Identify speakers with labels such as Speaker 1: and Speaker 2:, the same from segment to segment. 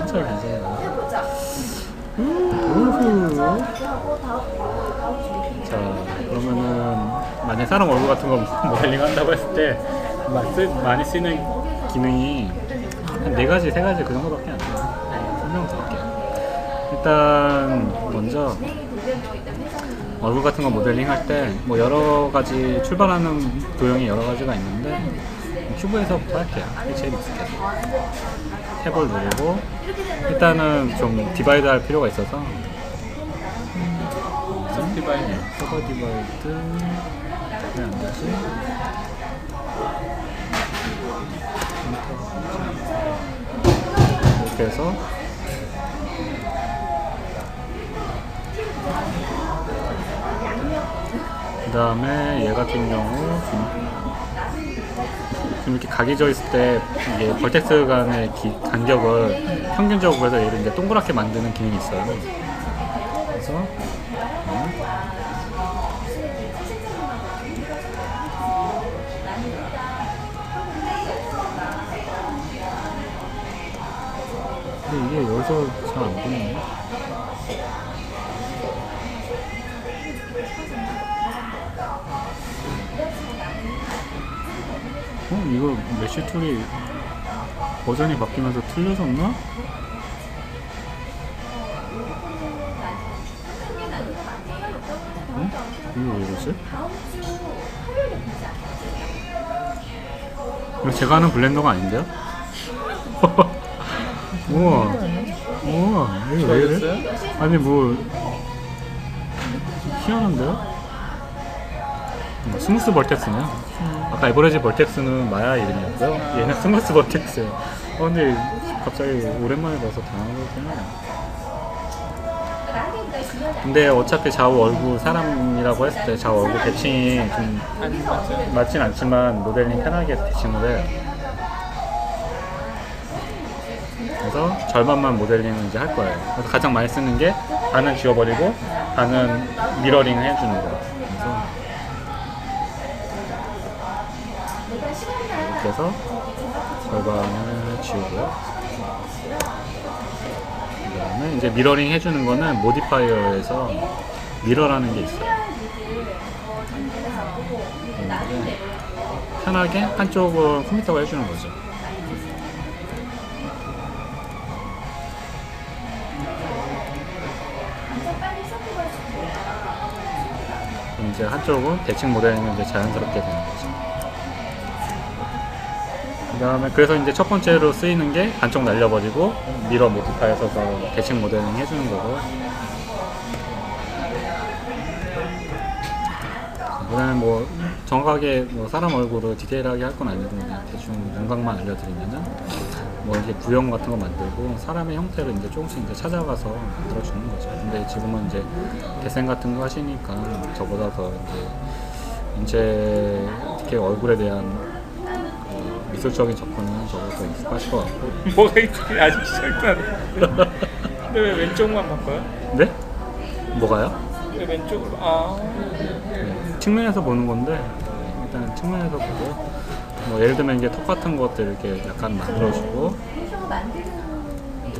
Speaker 1: 천천히 괜찮아요. 우후. 자, 그러면은 만약 사람 얼굴 같은 거 모델링 한다고 했을 때 많이 쓰는 기능이 한 4가지, 3가지 그 정도밖에 안 돼요. 설명드릴게요. 일단 먼저 얼굴 같은 거 모델링 할 때 뭐 여러 가지 출발하는 도형이 여러 가지가 있는데 큐브에서부터 할게요. 이게 제일 익숙해서 탭을 누르고 일단은 좀 디바이드 할 필요가 있어서
Speaker 2: 서버 디바이드.
Speaker 1: 서버 디바이드 왜 안 되지? 이렇게 해서 그 다음에 얘 같은 경우 지금 이렇게 각이 져 있을 때 이게 벌텍스 간의 간격을 평균적으로 해서 얘를 이제 동그랗게 만드는 기능이 있어요. 그래서 근데 이게 여기서 잘 안 보이네. 이거 메쉬 툴이 버전이 바뀌면서 틀려졌나? 응? 이거 왜 이러지? 이거 제가 하는 블렌더가 아닌데요? 우와, 우와, 이거 왜 이래? 아니 뭐 희한한데요? 스무스 벌텍스네요. 아까 에버리지 벌텍스는 마야 이름이었고요. 얘는 스무스 벌텍스예요. 근데 갑자기 오랜만에 봐서 당황하거든요. 근데 어차피 좌우 얼굴 사람이라고 했을 때 좌우 얼굴 대칭이 좀 맞진 않지만 모델링 편하게 대칭을 해요. 그래서 절반만 모델링을 이제 할 거예요. 그래서 가장 많이 쓰는 게 반은 지워버리고 반은 미러링을 해주는 거예요. 이렇게 해서 절반을 지우고요. 그 다음에 이제 미러링 해주는 거는 모디파이어에서 미러라는 게 있어요. 편하게 한쪽을 컴퓨터가 해주는 거죠. 이제 한쪽은 대칭 모델링은 이제 자연스럽게 되는 거죠. 그 다음에 그래서 이제 첫 번째로 쓰이는 게 반쪽 날려버리고 미러 모디파이어에서 대칭 모델링 해주는 거고, 그 다음에 뭐 정확하게 뭐 사람 얼굴을 디테일하게 할 건 아니고 그냥 대충 윤곽만 알려드리면은 뭐 이제 구형 같은 거 만들고 사람의 형태를 이제 조금씩 이제 찾아가서 만들어 주는 거죠. 근데 지금은 이제 데센 같은 거 하시니까 저보다 더 이제 인체 특히 얼굴에 대한 미술적인 접근은 저보다 익숙하실 것 같고.
Speaker 2: 뭐가 있지? 아직 시작도 안 해. 근데 왜 왼쪽만 바꿔요?
Speaker 1: 네? 뭐가요?
Speaker 2: 왜 왼쪽으로?
Speaker 1: 네, 측면에서 보는 건데 일단 측면에서 보고 뭐 예를 들면 이제 턱 같은 것들 이렇게 약간 만들어주고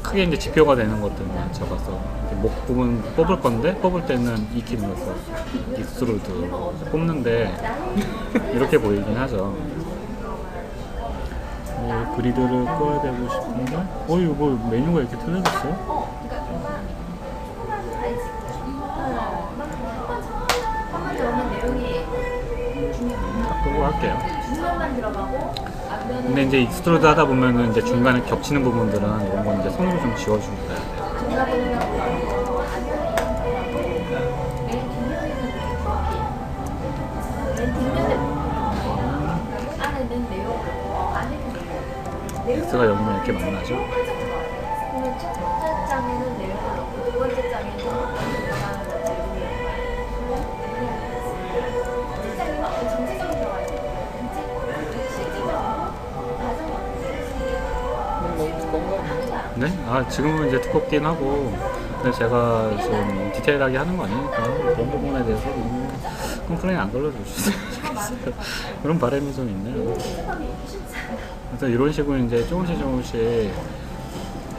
Speaker 1: 크게 이제 지표가 되는 것들만 잡아서 목 부분 뽑을 건데 뽑을 때는 이 키를 넣어서 익스트루드 뽑는데 이렇게 보이긴 하죠. 그리드를 꺼야 되고 싶은데 이거 뭐 메뉴가 이렇게 틀려졌어요? 딱 끄고 할게요. 근데 이제 익스트루드 하다 보면은 이제 중간에 겹치는 부분들은 이런 건 이제 손으로 좀 지워주고 가야 돼요. X가 여기면 이렇게 만나죠.
Speaker 3: 첫 번째 장에는 내용을 넣고 두 번째 장에는 정체성이 들어가야 돼요.
Speaker 2: 너무 두꺼운가?
Speaker 1: 네? 지금은 이제 두껍긴 하고 근데 제가 좀 디테일하게 하는 거 아니니까 그런 부분에 대해서 컴플레인 안 걸러주셨으면 좋겠어요. 그런 바람이 좀 있네요. 그래서 이런 식으로 이제 조금씩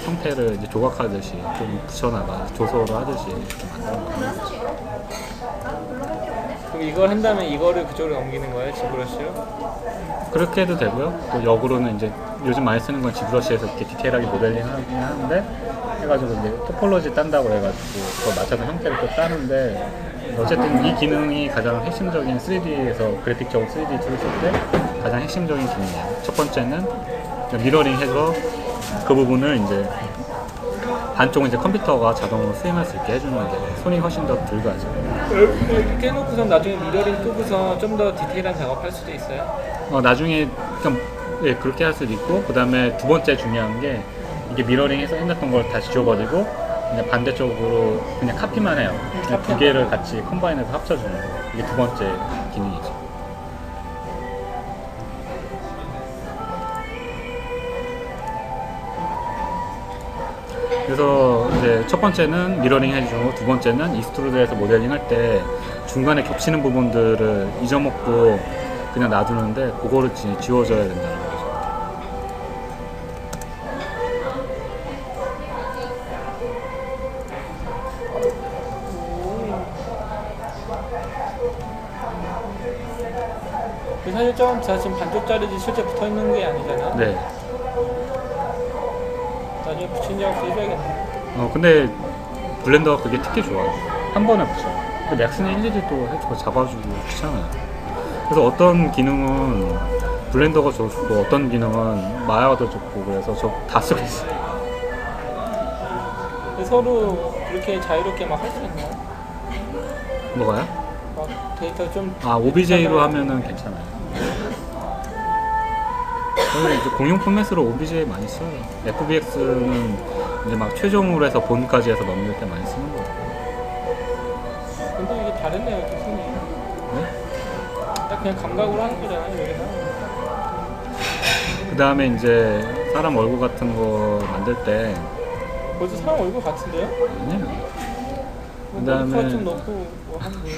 Speaker 1: 형태를 이제 조각하듯이 좀 붙여나가 조소로 하듯이 이렇게 만드는 거예요.
Speaker 3: 나는 별로 할 게 없네.
Speaker 2: 그럼 이걸 한다면 이거를 그쪽으로 넘기는 거예요? 지브러쉬로?
Speaker 1: 그렇게 해도 되고요. 또 역으로는 이제 요즘 많이 쓰는 건 지브러시에서 이렇게 디테일하게 모델링 하긴 하는데 해가지고 이제 토폴로지 딴다고 해가지고 그거 맞춰서 형태를 또 따는데 어쨌든 이 기능이 가장 핵심적인 3D에서 그래픽적으로 3D 툴을 쓸 때 가장 핵심적인 기능이에요. 첫 번째는 미러링 해서 그 부분을 이제 반쪽은 이제 컴퓨터가 자동으로 수행할 수 있게 해주는 게 손이 훨씬 더 덜 가죠.
Speaker 2: 이렇게 해놓고서 나중에 미러링 끄고서 좀 더 디테일한 작업할 수도 있어요?
Speaker 1: 나중에 그냥 예, 그렇게 할 수도 있고 그 다음에 두 번째 중요한 게 이게 미러링해서 해놨던 걸 다시 지워버리고 그냥 반대쪽으로 그냥 카피만 해요. 그냥 두 개를 같이 컴바인해서 합쳐주는 거. 이게 두 번째 기능이죠. 그래서 이제 첫 번째는 미러링 해주고 두 번째는 익스트루드에서 모델링 할 때 중간에 겹치는 부분들을 잊어먹고 그냥 놔두는데 그거를 지워줘야 된다는 거죠.
Speaker 2: 사실 좀 제가 지금 반쪽짜리지 실제 붙어있는 게 아니잖아요?
Speaker 1: 네.
Speaker 2: 나중에 붙인 작업도 해줘야겠네.
Speaker 1: 근데 블렌더가 그게 특히 좋아요. 한 번에 붙여. 근데 맥스는 일일이 또 해주고 잡아주고 귀찮아요. 그래서 어떤 기능은 블렌더가 좋고 어떤 기능은 마야가 더 좋고 그래서 저 다 쓰고 있어요.
Speaker 2: 근데 서로 그렇게 자유롭게 막 할 수 있나요?
Speaker 1: 뭐가요?
Speaker 2: 막 데이터 좀
Speaker 1: OBJ로 하면은 괜찮아요. 저는 이제 공용 포맷으로 OBJ 많이 써요. FBX는 이제 막 최종으로 해서 본까지 해서 넘길 때 많이 쓰는 거예요.
Speaker 2: 근데 이게 다르네요, 교수님.
Speaker 1: 네?
Speaker 2: 딱 그냥 감각으로 하는 거잖아요, 여기서.
Speaker 1: 그 다음에 이제 사람 얼굴 같은 거 만들 때
Speaker 2: 벌써 사람 얼굴 같은데요?
Speaker 1: 아니에요.
Speaker 2: 뭐
Speaker 1: 그다음에-
Speaker 2: 머리카락 좀 넣고 뭐 하는 거예요.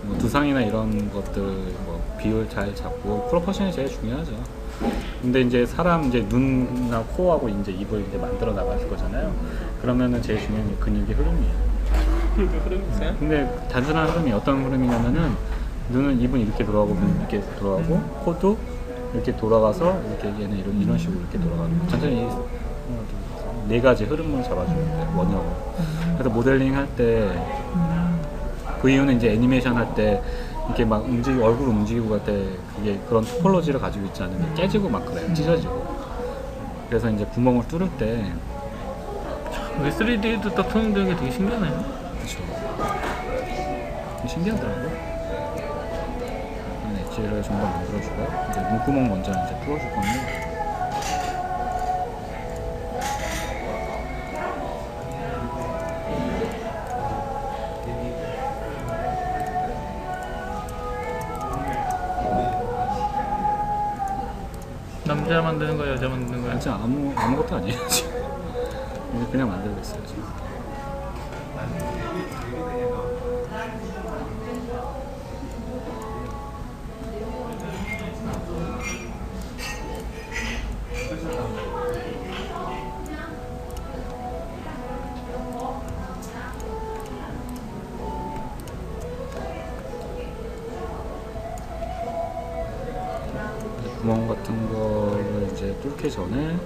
Speaker 1: 뭐 두상이나 이런 것들 뭐 비율 잘 잡고 프로포션이 제일 중요하죠. 근데 이제 사람 이제 눈이나 코하고 이제 입을 이제 만들어 나갈 거잖아요. 그러면은 제일 중요한 게 근육의 흐름이에요.
Speaker 2: 그리고 흐름 있어요?
Speaker 1: 근데 단순한 흐름이 어떤 흐름이냐면은 눈은 입은 이렇게 돌아가고 눈은 이렇게 돌아가고 코도 이렇게 돌아가서 이렇게 얘는 이런 식으로 이렇게 돌아가는 거. 전체적인 네 가지 흐름을 잡아주는 거예요. 원형으로. 그래서 모델링 할 때 그 이유는 이제 애니메이션 할 때 이렇게 막 얼굴 움직이고 할 때 그게 그런 토폴로지를 가지고 있지 않으면 깨지고 막 그래요. 찢어지고. 그래서 이제 구멍을 뚫을 때
Speaker 2: 왜 3D도 딱 표현되는 게 되게 신기하네요.
Speaker 1: 그렇죠. 신기하더라고요. 엣지를 좀 더 만들어주고요. 이제 눈구멍 먼저 이제 뚫어줄 건데.
Speaker 2: 남자 만드는 거야, 여자 만드는 거야?
Speaker 1: 진짜 아무것도 아니에요 지금. 이제 그냥 만들고 있어요 지금. 구멍 같은 거를 이제 뚫기 전에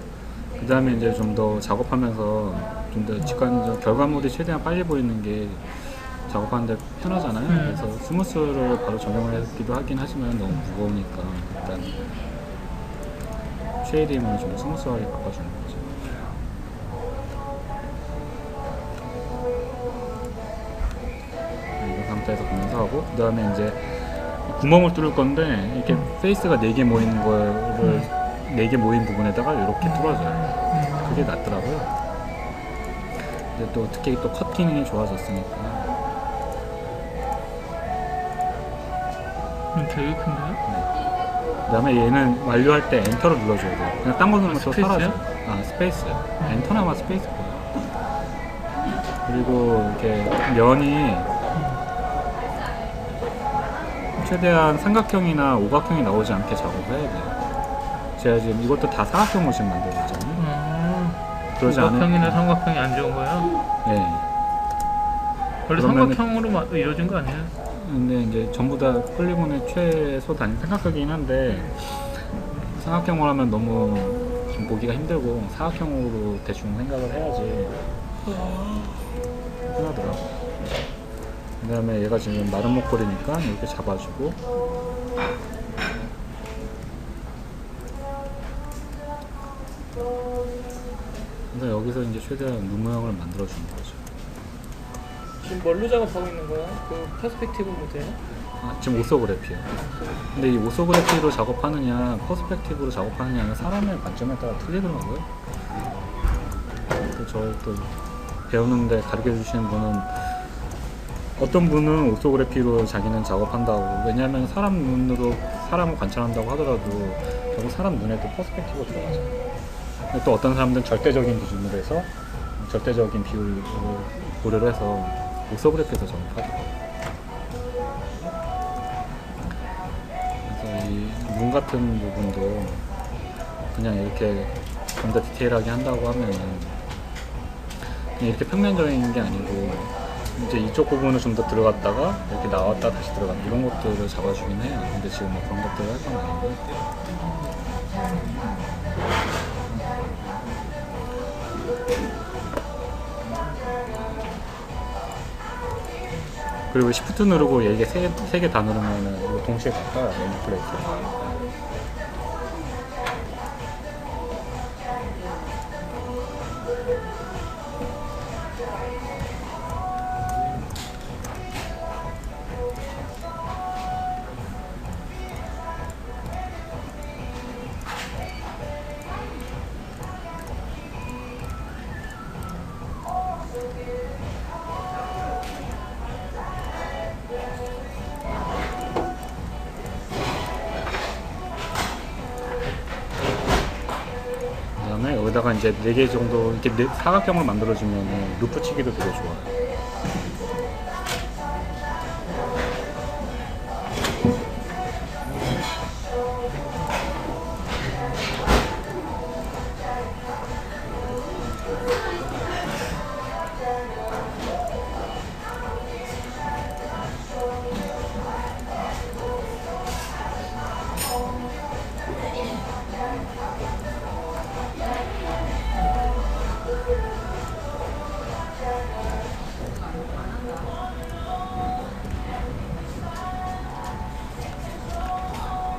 Speaker 1: 그 다음에 이제 좀 더 작업하면서 좀 더 직관적 결과물이 최대한 빨리 보이는 게 작업하는데 편하잖아요. 그래서 스무스로 바로 적용을 하기도 하긴 하지만 너무 무거우니까 일단 쉐이딩을 좀 스무스하게 바꿔주는 거죠. 이런 상태에서 보면서 하고 그 다음에 이제 구멍을 뚫을 건데 이렇게 페이스가 4개 모이는 거를 4개 모인 부분에다가 이렇게 뚫어줘요. 그게 낫더라고요. 근데 또 특히 또 컷 기능이 좋아졌으니까.
Speaker 2: 되게 큰데요?
Speaker 1: 그 다음에 얘는 완료할 때 엔터를 눌러줘야 돼요. 그냥 딴 거 누르면 또
Speaker 2: 스페이스요?
Speaker 1: 사라져. 스페이스요. 엔터나마 스페이스 거예요. 그리고 이렇게 면이 최대한 삼각형이나 오각형이 나오지 않게 작업을 해야 돼요. 제가 지금 이것도 다 사각형으로 지금 만들고 있잖아요. 그러지
Speaker 2: 삼각형이나
Speaker 1: 않으면
Speaker 2: 삼각형이 안 좋은 거예요?
Speaker 1: 네.
Speaker 2: 원래
Speaker 1: 그러면은-
Speaker 2: 삼각형으로 이루어진 거 아니에요?
Speaker 1: 근데 이제 전부 다 폴리곤의 최소 단위 생각하긴 한데 삼각형으로 하면 너무 좀 보기가 힘들고 사각형으로 대충 생각을 해야지 편하더라고. 그 다음에 얘가 지금 마른 목걸이니까 이렇게 잡아주고 그래서 여기서 이제 최대한 눈 모양을 만들어주는 거죠.
Speaker 2: 지금 뭘로 작업하고 있는 거야? 그 퍼스펙티브 모델?
Speaker 1: 지금 오소그래피요. 근데 이 오소그래피로 작업하느냐 퍼스펙티브로 작업하느냐는 사람의 관점에 따라 틀리더라고요. 또 저희 또 배우는데 가르쳐 주시는 분은 어떤 분은 오소그래피로 자기는 작업한다고. 왜냐하면 사람 눈으로 사람을 관찰한다고 하더라도 결국 사람 눈에도 퍼스펙티브가 들어가잖아요. 근데 또 어떤 사람들은 절대적인 기준으로 해서 절대적인 비율을 고려를 해서 오소그래피에서 작업하더라고요. 그래서 이 눈 같은 부분도 그냥 이렇게 좀 더 디테일하게 한다고 하면은 그냥 이렇게 평면적인 게 아니고 이제 이쪽 부분을 좀 더 들어갔다가 이렇게 나왔다 다시 들어간 이런 것들을 잡아주긴 해요. 근데 지금 뭐 그런 것들을 할 건 아니고. 그리고 시프트 누르고 이게 세 개 다 누르면은 이거 동시에 바꿔요. 메뉴 플레이트. 그다음에 여기다가 이제 4개 정도 이렇게 사각형을 만들어주면 루프 치기도 되게 좋아요.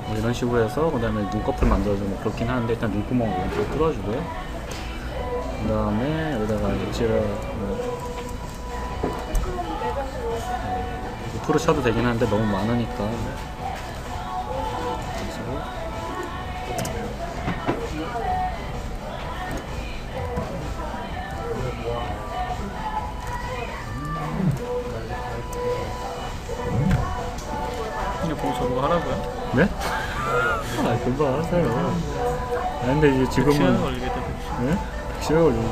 Speaker 1: 뭐 이런 식으로 해서 그 다음에 눈꺼풀 만들어주면 그렇긴 하는데 일단 눈구멍을 왼쪽으로 뚫어주고요. 그 다음에 여기다가 엣지를 루프로 쳐도 되긴 하는데 너무 많으니까
Speaker 2: 이거 보고 저보고 하라고요?
Speaker 1: 네? 금방 하세요. 근데 이게
Speaker 2: 시간
Speaker 1: 지금은
Speaker 2: 걸리겠다.
Speaker 1: 네? 시간 걸리지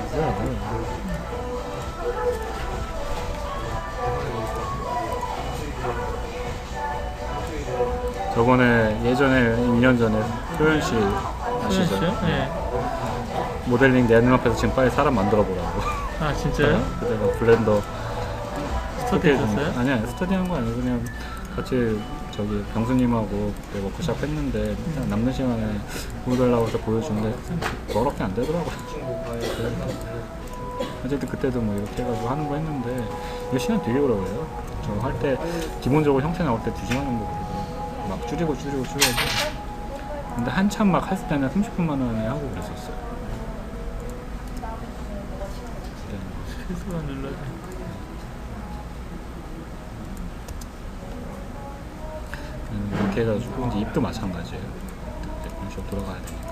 Speaker 1: 저번에 예전에 2년 전에 소연 씨 아시죠?
Speaker 2: 네.
Speaker 1: 모델링 내 눈앞에서 지금 빨리 사람 만들어 보라고.
Speaker 2: 아 진짜요?
Speaker 1: 그때가 블렌더
Speaker 2: 스터디 했었어요?
Speaker 1: 아니야 스터디한 거 아니고 그냥 같이 저기 병수님하고 그때 워크샵 했는데 그냥 남는 시간에 보여달라고 해서 보여주는데 더럽게 안 되더라고요. 어쨌든 그때도 뭐 이렇게 해가지고 하는 거 했는데 이거 시간 되게 오래 걸려요. 저 할 때 기본적으로 형태 나올 때 2시간 정도 걸리고 막 줄이고 근데 한참 막 했을 때는 30분 만에 하고 그랬었어요.
Speaker 2: 스페이스가 눌러야 돼.
Speaker 1: 이렇게 해가지고 이제 입도 마찬가지예요. 이런 식으로 돌아가야 되니까.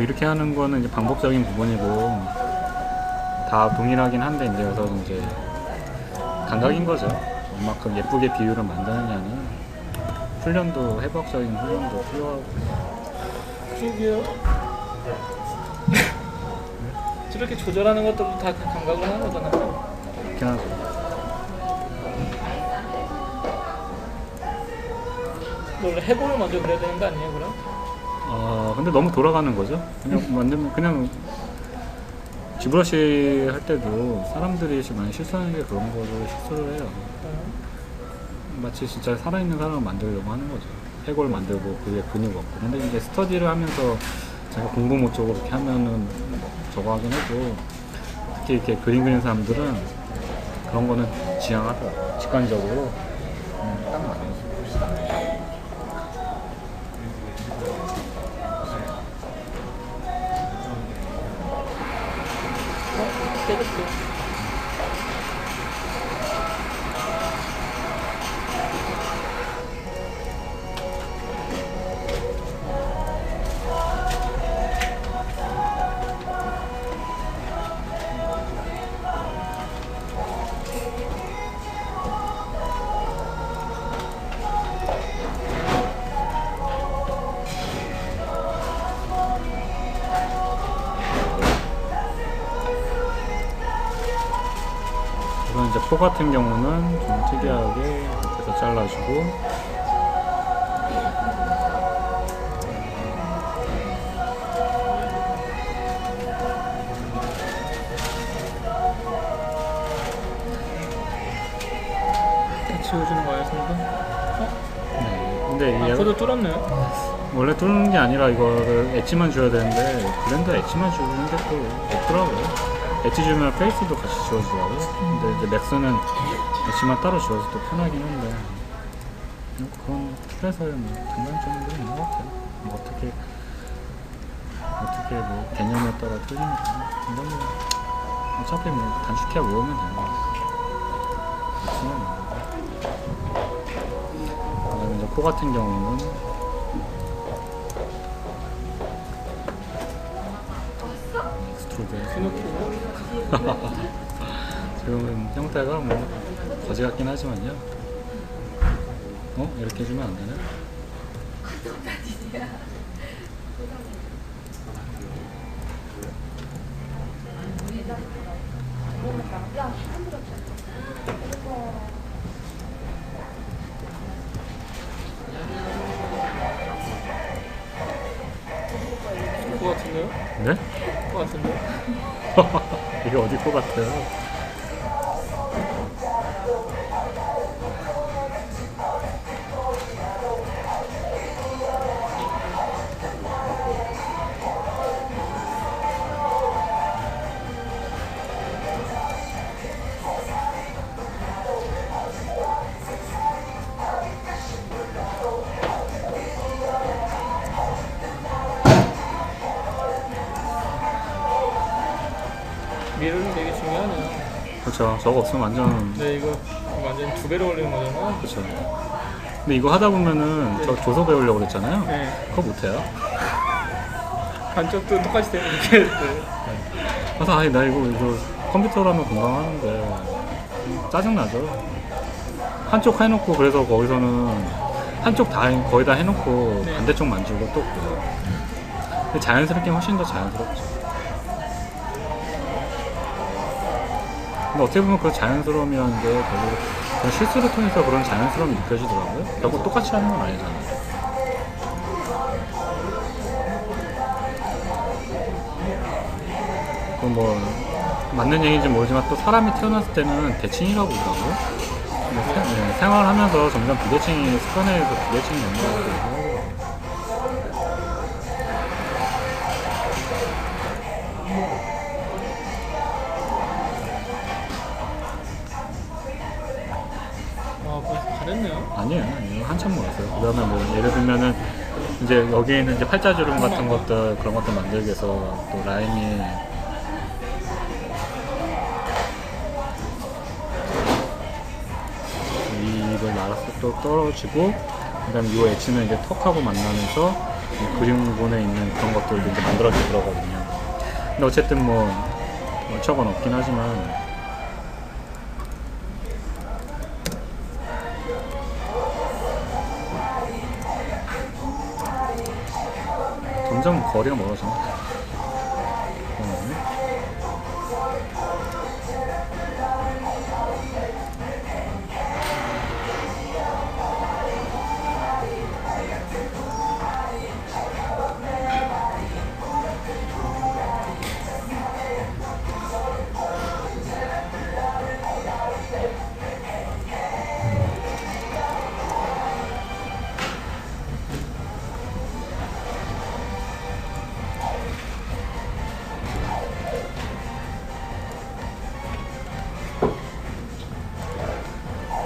Speaker 1: 이렇게 하는 거는 이제 방법적인 부분이고 다 동일하긴 한데 이제 그래서 이제 감각인 거죠. 얼마큼 예쁘게 비율을 만드느냐는 훈련도 해부학적인 훈련도 필요하고.
Speaker 2: 그러게요. 저렇게 조절하는 것도 다 감각을 하는 거잖아요.
Speaker 1: 그냥
Speaker 2: 원래 해보를 먼저 그려야 되는 거 아니에요, 그럼?
Speaker 1: 근데 너무 돌아가는 거죠. 그냥 완전 그냥 지브러시 할 때도 사람들이 많이 실수하는 게 그런 거를 실수를 해요. 마치 진짜 살아있는 사람을 만들려고 하는 거죠. 해골 만들고 그게 근육 없고. 근데 이제 스터디를 하면서 제가 공부 목적으로 이렇게 하면은 뭐 저거 하긴 해도 특히 이렇게 그림 그리는 사람들은 그런 거는 지향하더라고요. 직관적으로 딱 맞아요.
Speaker 2: 깨졌어.
Speaker 1: 이건 이제 포 같은 경우는 좀 특이하게 이렇게 해서 잘라주고
Speaker 2: 지워주는 거예요, 손도?
Speaker 1: 네. 근데 얘가
Speaker 2: 코도 뚫었네요.
Speaker 1: 원래 뚫는 게 아니라 이거를 엣지만 줘야 되는데 블렌더 엣지만 주는 게 또 없더라고요. 엣지 주면 페이스도 같이 지워주더라고요. 근데 이제 맥스는 엣지만 따로 지워서 또 편하긴 한데 그런 틀에서의 뭐 장단점들이 있는 것 같아요. 뭐 어떻게 뭐 개념에 따라 틀리니까 근데 뭐 어차피 뭐 단축해 외우면 되는 거예요. 그다음에 이제 코 같은 경우는 지금은 형태가 뭐 거지 같긴 하지만요. 이렇게 해주면 안 되나?
Speaker 2: 그거 같은데요?
Speaker 1: 네?
Speaker 2: 그거 같은데요?
Speaker 1: 이게 어디 코 같아요?
Speaker 2: 미러는 되게 중요하네요.
Speaker 1: 그렇죠. 저거 없으면 완전
Speaker 2: 근데 이거 완전 두 배로 올리는 거잖아요.
Speaker 1: 그렇죠. 근데 이거 하다 보면은 저 조서 배우려고 그랬잖아요.
Speaker 2: 네.
Speaker 1: 그거 못해요.
Speaker 2: 반쪽도 똑같이 되는 게
Speaker 1: 그래서 나 이거 컴퓨터로 하면 금방 하는데 짜증나죠. 한쪽 해놓고 그래서 거기서는 한쪽 다 거의 다 해놓고
Speaker 2: 네.
Speaker 1: 반대쪽 만지고 또 그래요. 근데 자연스럽게 훨씬 더 자연스럽죠. 근데 어떻게 보면 그 자연스러움이라는 게 결국 그런 실수를 통해서 그런 자연스러움이 느껴지더라고요. 결국 똑같이 하는 건 아니잖아요. 그 뭐 맞는 얘기인지 모르지만 또 사람이 태어났을 때는 대칭이라고 그러더라고요. 생활하면서 점점 비대칭이 습관에 의해서 비대칭이 되는 것 같아요.
Speaker 2: 벌써 잘했네요.
Speaker 1: 아니에요. 한참 멀었어요. 그 다음에 뭐 예를 들면은 이제 여기에 있는 이제 팔자주름 같은 것들 그런 것들 만들기 위해서 또 라인이 이걸 말아서 또 떨어지고 그 다음에 이 엣지는 이제 턱하고 만나면서 이 그림본에 있는 그런 것들도 이제 만들어져 들어가거든요. 근데 어쨌든 뭐 어처건 없긴 하지만 점점 거리가 멀어져.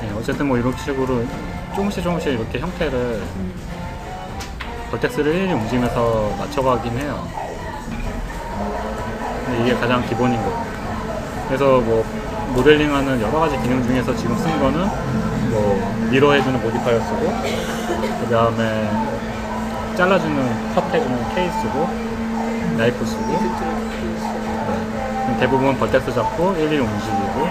Speaker 1: 네, 어쨌든 뭐 이런 식으로 조금씩 이렇게 형태를 벌텍스를 일일이 움직이면서 맞춰가긴 해요. 근데 이게 가장 기본인 거고. 그래서 뭐 모델링하는 여러 가지 기능 중에서 지금 쓴 거는 뭐 미러해주는 모디파이어 쓰고, 그 다음에 잘라주는 컷 해주는 케이스 쓰고, 나이프 쓰고, 네. 대부분 벌텍스 잡고 일일이 움직이고.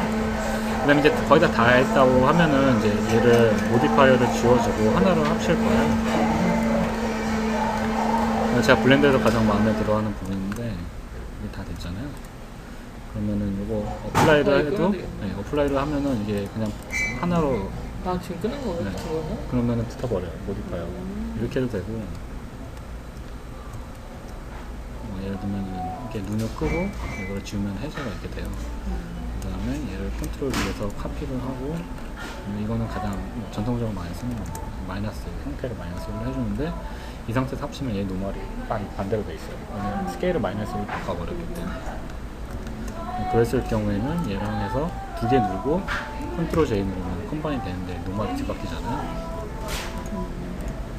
Speaker 1: 그다음에 이제 거의 다 했다고 하면은 이제 얘를 모디파이어를 지워주고 하나로 합칠 거예요. 제가 블렌더에서 가장 마음에 들어하는 부분인데 이게 다 됐잖아요. 그러면은 이거 어플라이를 해도 네, 어플라이를 하면은 이게 그냥 하나로
Speaker 2: 지금 끄는 거예요?
Speaker 1: 네.
Speaker 2: 저거는?
Speaker 1: 그러면은 붙어버려요 모디파이어. 이렇게 해도 되고 예를 들면은 이렇게 눈을 끄고 이걸 지우면 해제가 이렇게 돼요. 그 다음에 얘를 컨트롤 위에서 카피를 하고 이거는 가장 전통적으로 많이 쓰는 겁니다. 마이너스 형태를 마이너스로 해주는데 이 상태에서 합치면 얘 노멀이 반대로 돼 있어요. 왜냐면 스케일을 마이너스로 바꿔버렸기 때문에. 그랬을 경우에는 얘랑 해서 두 개 누르고 컨트롤 J 누르면 컴바인 되는데 노멀이 뒤바뀌잖아요.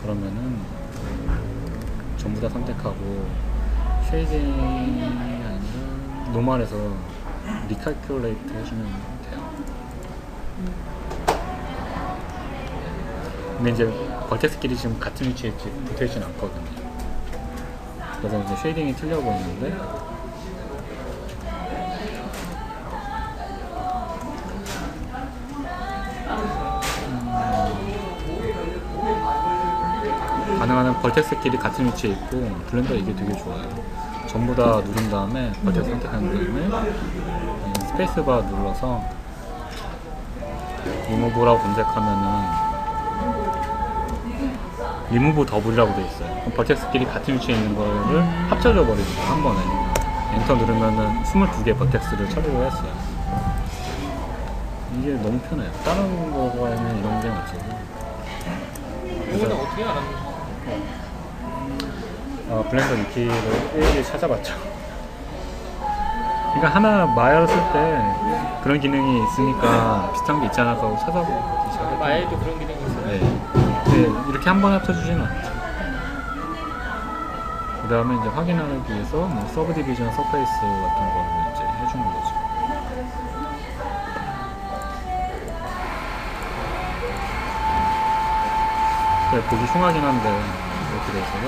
Speaker 1: 그러면은 전부 다 선택하고 쉐이딩이 아니라 노멀에서 리칼큘레이트 해주면 돼요. 근데 이제 벌텍스끼리 지금 같은 위치에 붙어있진 않거든요. 그래서 이제 쉐이딩이 틀려 보이는데 가능한 벌텍스끼리 같은 위치에 있고 블렌더 이게 되게 좋아요. 전부 다 누른 다음에 벌텍스 선택한 다음에 스페이스바 눌러서 리무브라고 검색하면은 리무브 더블이라고 되어 있어요. 그럼 벌텍스끼리 같은 위치에 있는 거를 합쳐져 버리죠. 한 번에 엔터 누르면은 22개 벌텍스를 처리를 했어요. 이게 너무 편해요. 다른 거에는 이런 게 없어서.
Speaker 2: 이거는 어떻게 알았는지.
Speaker 1: 블렌더 위키를 일일이 찾아봤죠. 그러니까 하나 마야를 쓸 때 그런 기능이 있으니까 비슷한 게 있잖아 하고 찾아보고
Speaker 2: 마야에도 그런 기능이 있어요?
Speaker 1: 네. 네, 이렇게 한 번에 합쳐주지는 않죠. 그 다음에 이제 확인하기 위해서 뭐 서브 디비전 서페이스 같은 거를 이제 해주는 거죠. 네, 보기 흉하긴 한데 이렇게 돼 있어서.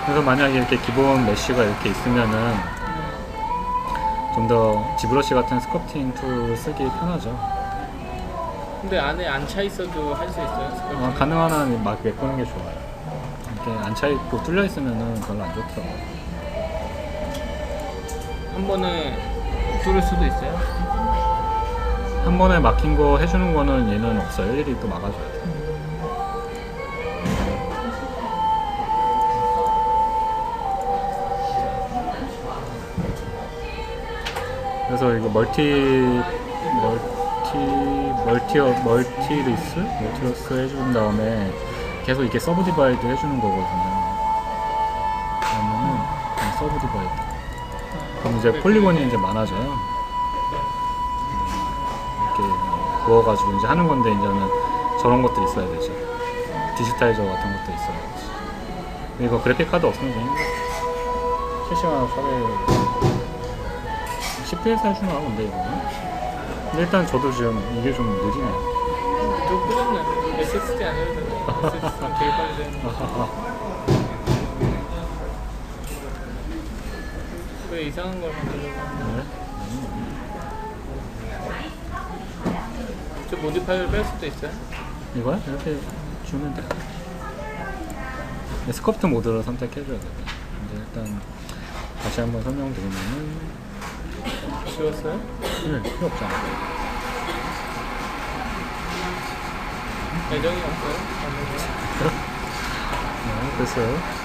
Speaker 1: 그래서 만약에 이렇게 기본 메쉬가 이렇게 있으면은 좀 더 지브러시 같은 스커프팅 툴 쓰기 편하죠.
Speaker 2: 근데 안에 안 차 있어도 할 수 있어요?
Speaker 1: 가능한 한 막 메꾸는 게 좋아요. 이렇게 안 차 있고 뚫려 있으면은 별로 안 좋더라고요.
Speaker 2: 한 번에 뚫을 수도 있어요?
Speaker 1: 한 번에 막힌 거 해주는 거는 얘는 없어요. 일일이 또 막아줘야 돼요. 그래서 이거 멀티러스 해준 다음에 계속 이렇게 서브 디바이드 해주는 거거든요. 그러면은 그냥 서브 디바이드. 그럼 이제 폴리곤이 이제 많아져요. 이렇게 구워가지고 이제 하는 건데 이제는 저런 것도 있어야 되죠. 디지타이저 같은 것도 있어야 되지. 이거 그래픽 카드 없으면 그냥 실시간 사례 CPU에서 해주나 근데 이거는? 근데 일단 저도 지금 이게 좀 느리네요.
Speaker 2: 좀 끄졌네. SSD 안 해도 되네. SSD는 되게 빨리 되는 거. 왜 이상한 걸 만들려고 하는
Speaker 1: 네.
Speaker 2: 저 모디파이어를 뺄 수도 있어요?
Speaker 1: 이거야? 이렇게 주면 돼. 스커프트 모드를 선택해줘야 돼. 근데 일단 다시 한번 설명드리면은
Speaker 2: 지웠어요?
Speaker 1: 필요 없잖아.
Speaker 2: 애정이 없어요?
Speaker 1: 네, 됐어요.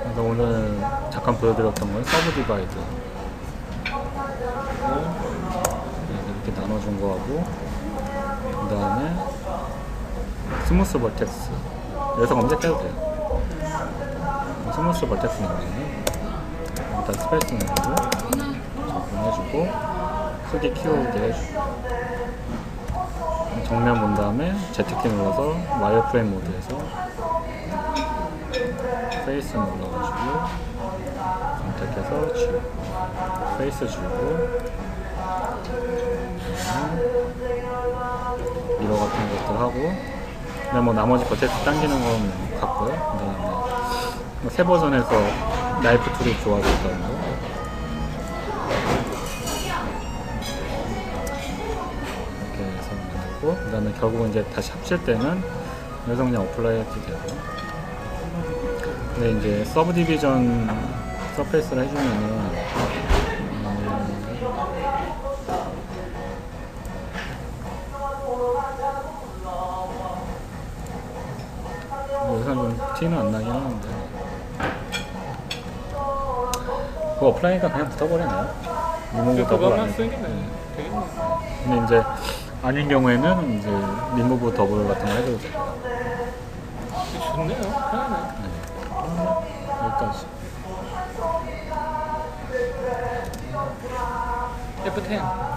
Speaker 1: 그래서 오늘 잠깐 보여드렸던 건 서브 디바이드. 이렇게 나눠준 거하고, 그 다음에 스무스 벌텍스. 여기서 검색해도 돼요. 스무스 벌텍스 나오면 일단 스페이스 누르고 적용해주고 크기 키우게 해주고 정면 본 다음에 Z키 눌러서 와이어프레임 모드에서 페이스 눌러가지고 선택해서 지우고 페이스 지우고 미러 같은 것도 하고 그다음에 뭐 나머지 버텍스 당기는 건 같고요. 그다음에 새 버전에서 나이프 툴이 좋아졌다는 거 이렇게 해서 만들고 그다음에 결국은 이제 다시 합칠 때는 여기서 그냥 어플라이 해도 되고 근데 이제 서브 디비전 서페이스를 해주면은 여기서는 좀 티는 안 나긴 하는데 그거 어플라이니까 그냥 붙어버리네요. 리모브 더블
Speaker 2: 그것만
Speaker 1: 안 해도.
Speaker 2: 쓰기는 되겠네.
Speaker 1: 근데 이제 아닌 경우에는 이제 리모브 더블 같은 거 해도 돼요.
Speaker 2: 좋네요. 편하네.
Speaker 1: 네. 여기까지.
Speaker 2: F10.